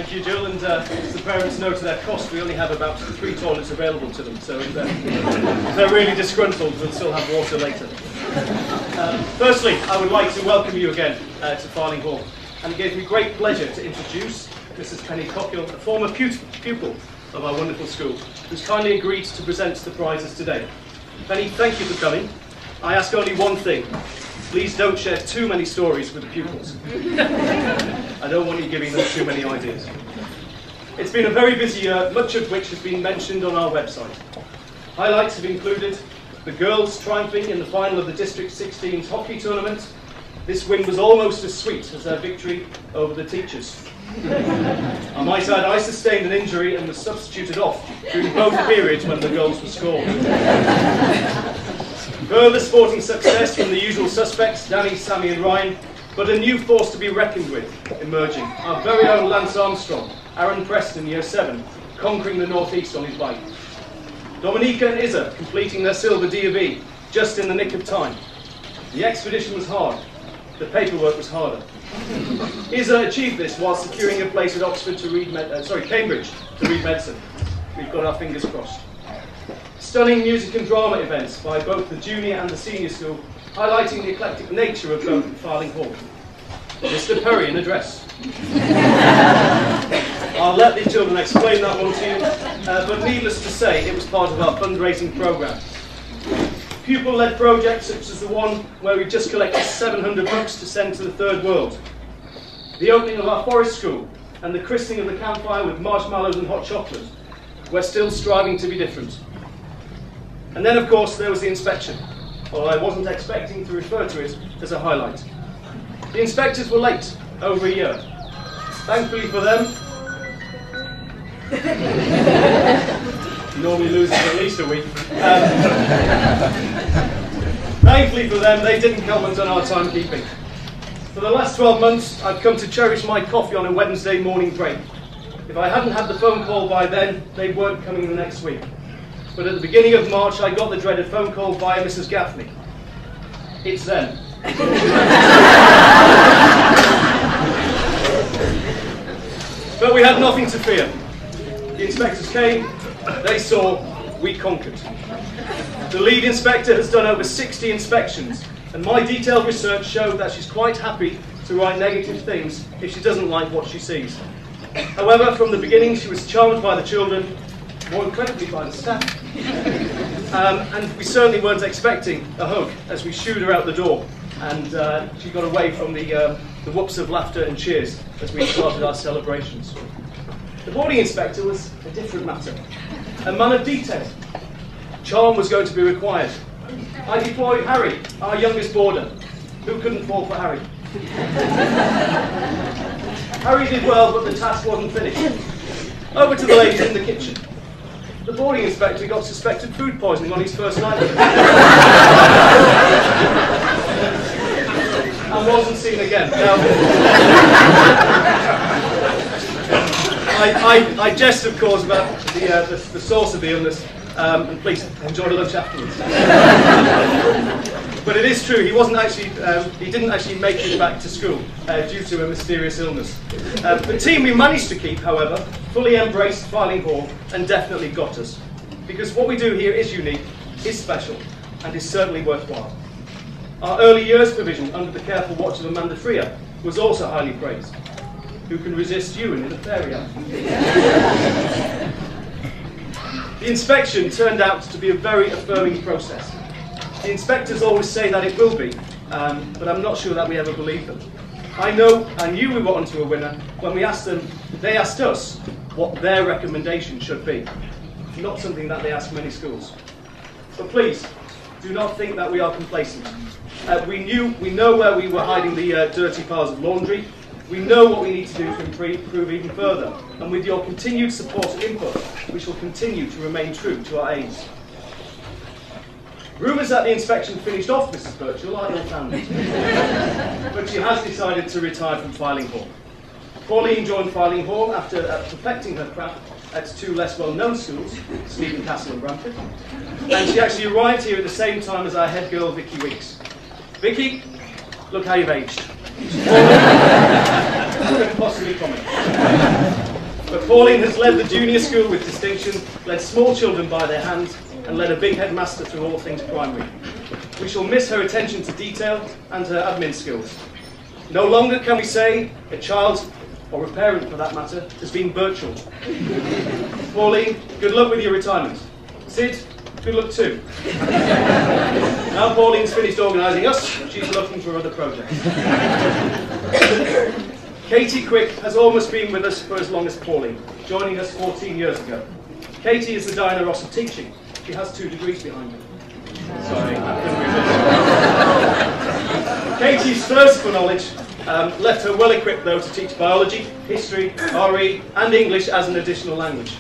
Thank you, Jill. And as the parents know to their cost, we only have about 3 toilets available to them. So if they're really disgruntled, we'll still have water later. Firstly, I would like to welcome you again to Fyling Hall. And it gives me great pleasure to introduce Mrs. Penny Cockhill, a former pupil of our wonderful school, who's kindly agreed to present the prizes today. Penny, thank you for coming. I ask only one thing. Please don't share too many stories with the pupils. I don't want you giving them too many ideas. It's been a very busy year, much of which has been mentioned on our website. Highlights have included the girls triumphing in the final of the District 16's hockey tournament. This win was almost as sweet as their victory over the teachers. On my side, I sustained an injury and was substituted off during both periods when the goals were scored. Further sporting success from the usual suspects, Danny, Sammy and Ryan, but a new force to be reckoned with emerging. Our very own Lance Armstrong, Aaron Preston, Year 7, conquering the Northeast on his bike. Dominica and Izza completing their silver D.A.B. just in the nick of time. The expedition was hard, the paperwork was harder. Izza achieved this while securing a place at Cambridge to read medicine. We've got our fingers crossed. Stunning music and drama events by both the junior and the senior school, highlighting the eclectic nature of both at Fyling Hall. Mr. Perry in a dress. I'll let the children explain that one to you, but needless to say, it was part of our fundraising programme. Pupil-led projects such as the one where we just collected 700 books to send to the third world. The opening of our forest school and the christening of the campfire with marshmallows and hot chocolate. We're still striving to be different. And then, of course, there was the inspection, although I wasn't expecting to refer to it as a highlight. The inspectors were late, over a year. Thankfully for them, normally loses at least a week. Thankfully for them, they didn't comment on our timekeeping. For the last 12 months, I've come to cherish my coffee on a Wednesday morning break. If I hadn't had the phone call by then, they weren't coming the next week. But at the beginning of March, I got the dreaded phone call via Mrs. Gaffney. It's them. But we had nothing to fear. The inspectors came, they saw, we conquered. The lead inspector has done over 60 inspections, and my detailed research showed that she's quite happy to write negative things if she doesn't like what she sees. However, from the beginning, she was charmed by the children, more incredibly by the staff, and we certainly weren't expecting a hug as we shooed her out the door, and she got away from the whoops of laughter and cheers as we started our celebrations. The boarding inspector was a different matter, a man of detail. Charm was going to be required. I deployed Harry, our youngest boarder. Who couldn't fall for Harry? Harry did well, but the task wasn't finished. Over to the ladies in the kitchen. The boarding inspector got suspected food poisoning on his first night and wasn't seen again. Now, I jest, of course, about the source of the illness, and please enjoy the lunch afterwards. But it is true, he didn't actually make it back to school due to a mysterious illness. The team we managed to keep, however, fully embraced Fyling Hall and definitely got us. Because what we do here is unique, is special, and is certainly worthwhile. Our early years provision under the careful watch of Amanda Freer was also highly praised. Who can resist you in the fairy act? The inspection turned out to be a very affirming process. The inspectors always say that it will be, but I'm not sure that we ever believe them. I knew we were onto a winner when we asked them, they asked us what their recommendation should be. Not something that they ask many schools. But please, do not think that we are complacent. We know where we were hiding the dirty piles of laundry. We know what we need to do to improve even further. And with your continued support and input, we shall continue to remain true to our aims. Rumours that the inspection finished off Mrs. Birchall are ill-founded. But she has decided to retire from Fyling Hall. Pauline joined Fyling Hall after perfecting her craft at 2 less well-known schools, Stephen Castle and Bramford. And she actually arrived here at the same time as our head girl, Vicky Weeks. Vicky, look how you've aged. Couldn't possibly comment. But Pauline has led the junior school with distinction, led small children by their hand, and led a big headmaster through all things primary. We shall miss her attention to detail and her admin skills. No longer can we say a child, or a parent for that matter, has been virtual. Pauline, good luck with your retirement. Sid, good luck too. Now Pauline's finished organising us, she's looking for other projects. Katie Quick has almost been with us for as long as Pauline, joining us 14 years ago. Katie is the Diana Ross of teaching. She has 2 degrees behind her. Sorry, I couldn't resist. Katie's thirst for knowledge left her well equipped though to teach biology, history, RE and English as an additional language.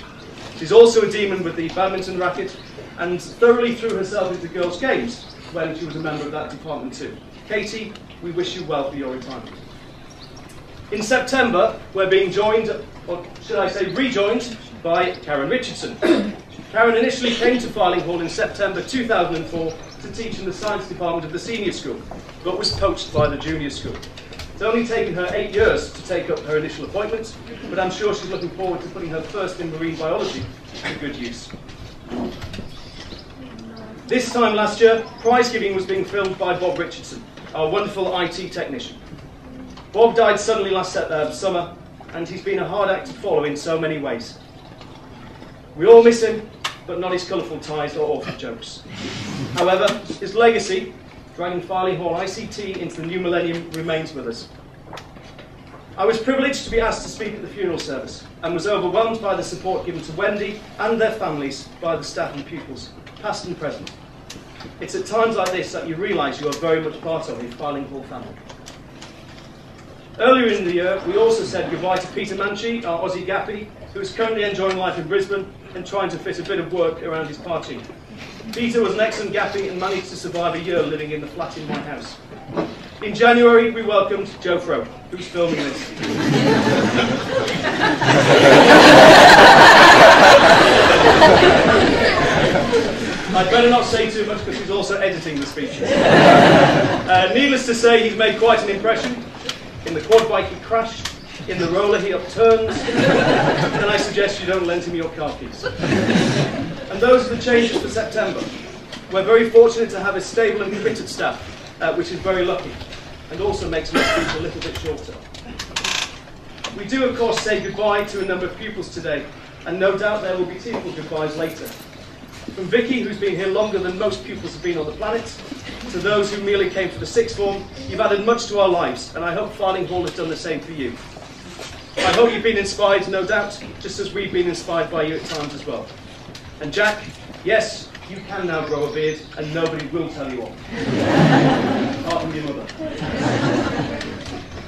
She's also a demon with the badminton racket and thoroughly threw herself into girls' games when she was a member of that department too. Katie, we wish you well for your retirement. In September, we're being joined, or should I say rejoined, by Karen Richardson. Karen initially came to Fyling Hall in September 2004 to teach in the science department of the senior school, but was poached by the junior school. It's only taken her 8 years to take up her initial appointment, but I'm sure she's looking forward to putting her first in marine biology to good use. This time last year, Prizegiving was being filmed by Bob Richardson, our wonderful IT technician. Bob died suddenly last summer, and he's been a hard act to follow in so many ways. We all miss him, but not his colourful ties or awful jokes. However, his legacy, dragging Fyling Hall ICT into the new millennium, remains with us. I was privileged to be asked to speak at the funeral service, and was overwhelmed by the support given to Wendy and their families by the staff and pupils, past and present. It's at times like this that you realise you are very much part of the Fyling Hall family. Earlier in the year, we also said goodbye to Peter Manchi, our Aussie Gappy, who is currently enjoying life in Brisbane and trying to fit a bit of work around his party. Peter was an excellent Gappy and managed to survive a year living in the flat in my house. In January, we welcomed Joe Fro, who's filming this. I'd better not say too much because he's also editing the speech. Needless to say, he's made quite an impression. In the quad bike he crashed, in the roller he upturned, and I suggest you don't lend him your car keys. And those are the changes for September. We're very fortunate to have a stable and committed staff, which is very lucky, and also makes my speech a little bit shorter. We do of course say goodbye to a number of pupils today, and no doubt there will be tearful goodbyes later. From Vicky, who's been here longer than most pupils have been on the planet, to those who merely came for the sixth form, you've added much to our lives, and I hope Fyling Hall has done the same for you. I hope you've been inspired, no doubt, just as we've been inspired by you at times as well. And Jack, yes, you can now grow a beard, and nobody will tell you off. Apart from your mother.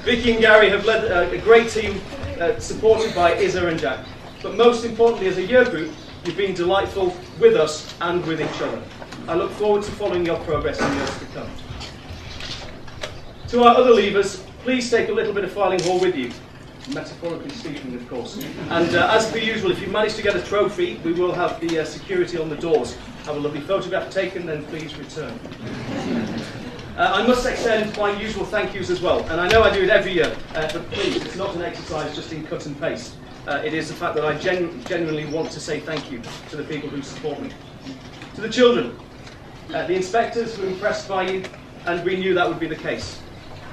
Vicky and Gary have led a great team, supported by Izza and Jack. But most importantly, as a year group, you've been delightful with us and with each other. I look forward to following your progress in years to come. To our other leavers, please take a little bit of Fyling Hall with you. Metaphorically speaking, of course. And as per usual, if you manage to get a trophy, we will have the security on the doors. Have a lovely photograph taken, then please return. I must extend my usual thank yous as well. And I know I do it every year, but please, it's not an exercise just in cut and paste. It is the fact that I genuinely want to say thank you to the people who support me. To the children, the inspectors were impressed by you, and we knew that would be the case.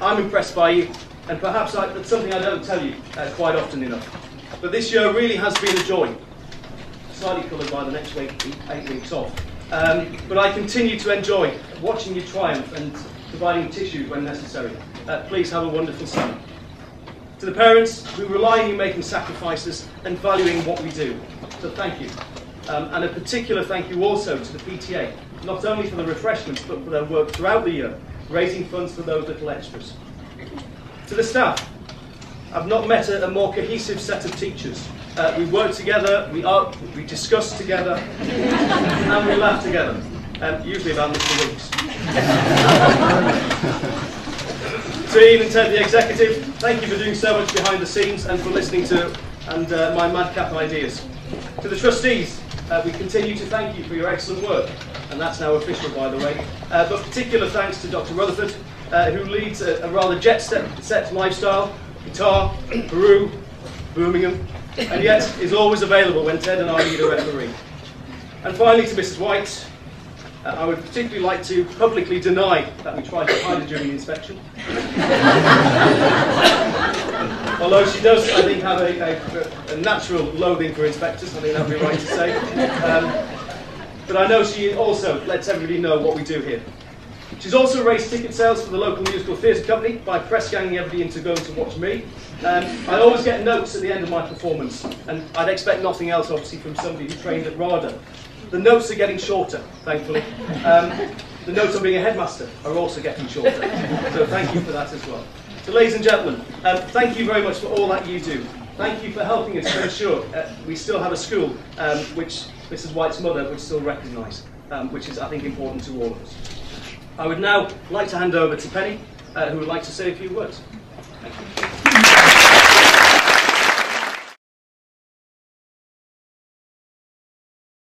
I'm impressed by you, and perhaps that's something I don't tell you quite often enough. But this year really has been a joy, slightly coloured by the next 8 weeks off. But I continue to enjoy watching you triumph and providing tissues when necessary. Please have a wonderful summer. To the parents, we rely on you making sacrifices and valuing what we do. So thank you. And a particular thank you also to the PTA, not only for the refreshments, but for their work throughout the year, raising funds for those little extras. To the staff, I've not met a more cohesive set of teachers. We work together, we discuss together, and we laugh together. Usually about Mr. Weeks. To Ian and Ted, the executive, thank you for doing so much behind the scenes and for listening to my madcap ideas. To the trustees, we continue to thank you for your excellent work, and that's now official, by the way. But particular thanks to Dr. Rutherford, who leads a rather jet-set lifestyle, guitar, Peru, Birmingham, and yet is always available when Ted and I need a referee. And finally, to Mrs. White, I would particularly like to publicly deny that we tried to hide her during the inspection. Although she does, I think, have a natural loathing for inspectors, I think that would be right to say. But I know she also lets everybody know what we do here. She's also raised ticket sales for the local musical theatre company by press ganging everybody into going to watch me. I always get notes at the end of my performance, and I'd expect nothing else, obviously, from somebody who trained at RADA. The notes are getting shorter, thankfully. The notes on being a headmaster are also getting shorter. So thank you for that as well. So ladies and gentlemen, thank you very much for all that you do. Thank you for helping us to ensure we still have a school which Mrs. White's mother would still recognise, which is, I think, important to all of us. I would now like to hand over to Penny, who would like to say a few words. Thank you.